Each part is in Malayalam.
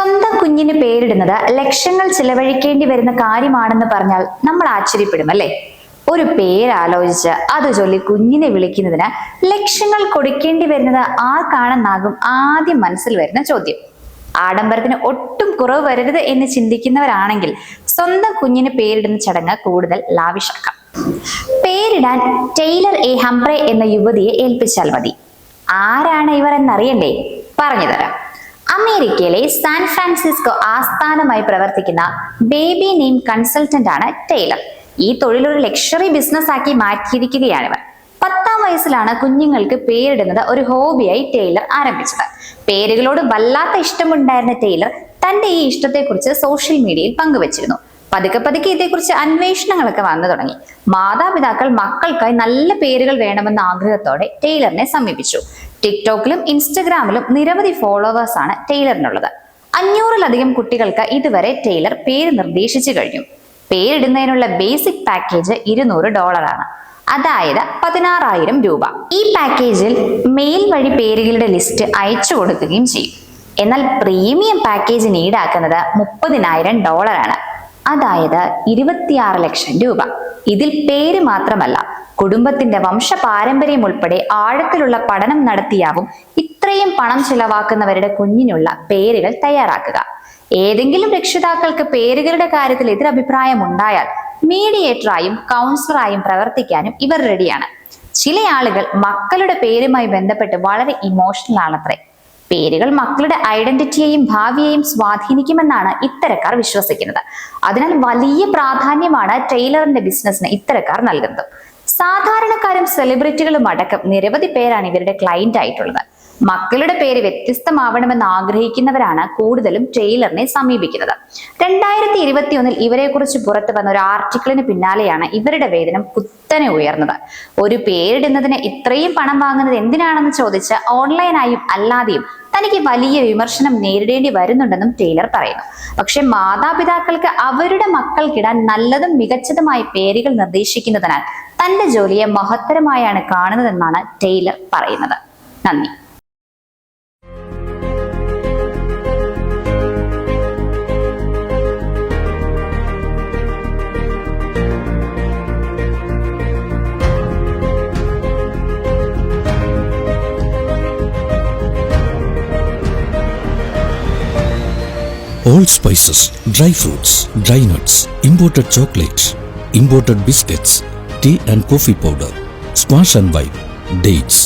സ്വന്തം കുഞ്ഞിന് പേരിടുന്നത് ലക്ഷങ്ങൾ ചിലവഴിക്കേണ്ടി വരുന്ന കാര്യമാണെന്ന് പറഞ്ഞാൽ നമ്മൾ ആശ്ചര്യപ്പെടും അല്ലേ? ഒരു പേരാലോചിച്ച് അത് ചൊല്ലി കുഞ്ഞിനെ വിളിക്കുന്നതിന് ലക്ഷങ്ങൾ കൊടുക്കേണ്ടി വരുന്നത് ആർക്കാണെന്നാകും ആദ്യം മനസ്സിൽ വരുന്ന ചോദ്യം. ആഡംബരത്തിന് ഒട്ടും കുറവ് വരരുത് എന്ന് ചിന്തിക്കുന്നവരാണെങ്കിൽ സ്വന്തം കുഞ്ഞിന് പേരിടുന്ന ചടങ്ങ് കൂടുതൽ ലാവിഷാക്കാം. പേരിടാൻ ടെയ്ലർ എ ഹംബ്രെ എന്ന യുവതിയെ ഏൽപ്പിച്ചാൽ മതി. ആരാണ് ഇവർ എന്നറിയണ്ടേ? പറഞ്ഞുതരാം. അമേരിക്കയിലെ സാൻ ഫ്രാൻസിസ്കോ ആസ്ഥാനമായി പ്രവർത്തിക്കുന്ന ബേബി നെയിം കൺസൾട്ടന്റ് ആണ് ടെയ്ലർ. ഈ തൊഴിലൊരു ലക്ഷറി ബിസിനസ് ആക്കി മാറ്റിയിരിക്കുകയാണിവർ. 10ാം വയസ്സിലാണ് കുഞ്ഞുങ്ങൾക്ക് പേരിടുന്നത് ഒരു ഹോബിയായി ടെയ്ലർ ആരംഭിച്ചത്. പേരുകളോട് വല്ലാത്ത ഇഷ്ടമുണ്ടായിരുന്ന ടെയ്ലർ തന്റെ ഈ ഇഷ്ടത്തെക്കുറിച്ച് സോഷ്യൽ മീഡിയയിൽ പങ്കുവച്ചിരുന്നു. പതുക്കെ ഇതേക്കുറിച്ച് അന്വേഷണങ്ങളൊക്കെ വന്നു തുടങ്ങി. മാതാപിതാക്കൾ മക്കൾക്കായി നല്ല പേരുകൾ വേണമെന്ന ആഗ്രഹത്തോടെ ടെയ്ലറിനെ സമീപിച്ചു. ടിക്ടോക്കിലും ഇൻസ്റ്റഗ്രാമിലും നിരവധി ഫോളോവേഴ്സ് ആണ് ടെയ്ലറിനുള്ളത്. 500-ലധികം കുട്ടികൾക്ക് ഇതുവരെ ടെയ്ലർ പേര് നിർദ്ദേശിച്ചു കഴിഞ്ഞു. പേരിടുന്നതിനുള്ള ബേസിക് പാക്കേജ് $200 ആണ്, അതായത് 16,000 രൂപ. ഈ പാക്കേജിൽ മെയിൽ വഴി പേരുകളുടെ ലിസ്റ്റ് അയച്ചു കൊടുക്കുകയും ചെയ്യും. എന്നാൽ പ്രീമിയം പാക്കേജിന് ഈടാക്കുന്നത് $30,000 ആണ്, അതായത് 26 ലക്ഷം രൂപ. ഇതിൽ പേര് മാത്രമല്ല, കുടുംബത്തിന്റെ വംശപാരമ്പര്യം ഉൾപ്പെടെ ആഴത്തിലുള്ള പഠനം നടത്തിയാവും ഇത്രയും പണം ചിലവാക്കുന്നവരുടെ കുഞ്ഞിനുള്ള പേരുകൾ തയ്യാറാക്കുക. ഏതെങ്കിലും രക്ഷിതാക്കൾക്ക് പേരുകളുടെ കാര്യത്തിൽ എതിരഭിപ്രായം ഉണ്ടായാൽ മീഡിയേറ്ററായും കൗൺസിലറായും പ്രവർത്തിക്കാനും ഇവർ റെഡിയാണ്. ചില ആളുകൾ മക്കളുടെ പേരുമായി ബന്ധപ്പെട്ട് വളരെ ഇമോഷണൽ ആണത്രേ. പേരുകൾ മക്കളുടെ ഐഡന്റിറ്റിയെയും ഭാവിയെയും സ്വാധീനിക്കുമെന്നാണ് ഇത്തരക്കാർ വിശ്വസിക്കുന്നത്. അതിനാൽ വലിയ പ്രാധാന്യമാണ് ടെയ്ലറിന്റെ ബിസിനസ്സിന് ഇത്തരക്കാർ നൽകുന്നത്. സാധാരണക്കാരും സെലിബ്രിറ്റികളും അടക്കം നിരവധി പേരാണ് ഇവരുടെ ക്ലയന്റ് ആയിട്ടുള്ളത്. മക്കളുടെ പേര് വ്യത്യസ്തമാവണമെന്ന് ആഗ്രഹിക്കുന്നവരാണ് കൂടുതലും ടെയ്ലറിനെ സമീപിക്കുന്നത്. 2021 ഇവരെ കുറിച്ച് പുറത്തു വന്ന ഒരു ആർട്ടിക്കിളിന് പിന്നാലെയാണ് ഇവരുടെ വേതനം കുത്തനെ ഉയർന്നത്. ഒരു പേരിടുന്നതിന് ഇത്രയും പണം വാങ്ങുന്നത് എന്തിനാണെന്ന് ചോദിച്ച് ഓൺലൈനായും അല്ലാതെയും തനിക്ക് വലിയ വിമർശനം നേരിടേണ്ടി വരുന്നുണ്ടെന്നും ടെയ്ലർ പറയുന്നു. പക്ഷെ മാതാപിതാക്കൾക്ക് അവരുടെ മക്കൾക്കിടാൻ നല്ലതും മികച്ചതുമായ പേരുകൾ നിർദ്ദേശിക്കുന്നതിനാൽ തന്റെ ജോലിയെ മഹത്തരമായാണ് കാണുന്നതെന്നാണ് ടെയ്ലർ പറയുന്നത്. നന്ദി. All spices, dry fruits, dry nuts, imported chocolates, imported biscuits, tea and coffee powder, squash and wine, dates.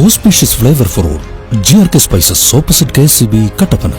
Auspicious flavor for all. GRK Spices opposite KCB, Kattappana.